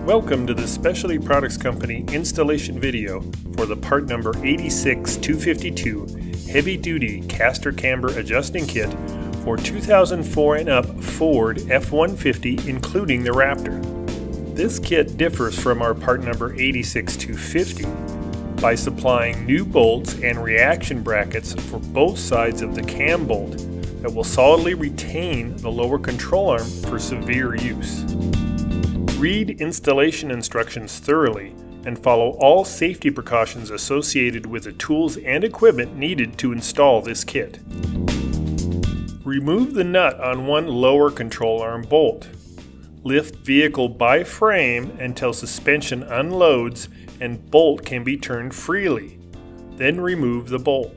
Welcome to the Specialty Products Company installation video for the part number 86252 Heavy Duty Caster Camber Adjusting Kit for 2004 and up Ford F-150 including the Raptor. This kit differs from our part number 86250 by supplying new bolts and reaction brackets for both sides of the cam bolt that will solidly retain the lower control arm for severe use. Read installation instructions thoroughly and follow all safety precautions associated with the tools and equipment needed to install this kit. Remove the nut on one lower control arm bolt. Lift vehicle by frame until suspension unloads and bolt can be turned freely. Then remove the bolt.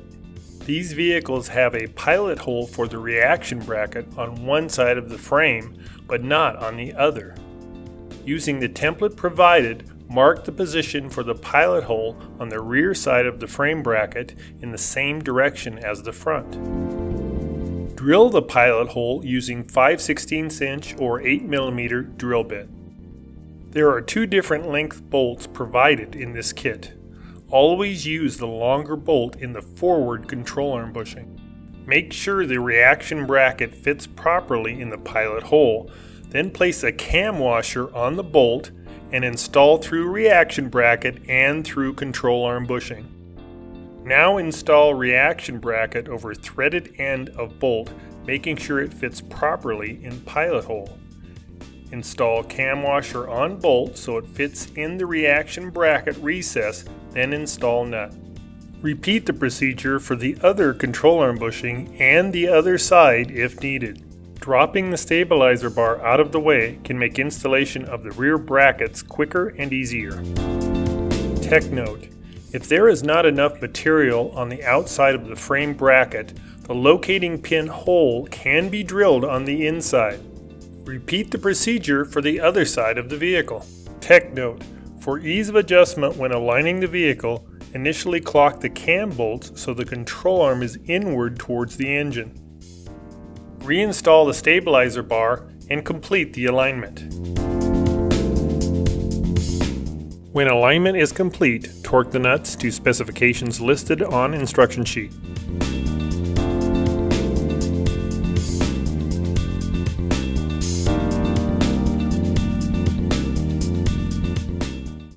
These vehicles have a pilot hole for the reaction bracket on one side of the frame, but not on the other. Using the template provided, mark the position for the pilot hole on the rear side of the frame bracket in the same direction as the front. Drill the pilot hole using 5/16 inch or 8mm drill bit. There are two different length bolts provided in this kit. Always use the longer bolt in the forward control arm bushing. Make sure the reaction bracket fits properly in the pilot hole. Then place a cam washer on the bolt and install through reaction bracket and through control arm bushing. Now install reaction bracket over threaded end of bolt, making sure it fits properly in pilot hole. Install cam washer on bolt so it fits in the reaction bracket recess, then install nut. Repeat the procedure for the other control arm bushing and the other side if needed. Dropping the stabilizer bar out of the way can make installation of the rear brackets quicker and easier. Tech note: if there is not enough material on the outside of the frame bracket, the locating pin hole can be drilled on the inside. Repeat the procedure for the other side of the vehicle. Tech note: for ease of adjustment when aligning the vehicle, initially clock the cam bolts so the control arm is inward towards the engine. Reinstall the stabilizer bar and complete the alignment. When alignment is complete, torque the nuts to specifications listed on instruction sheet.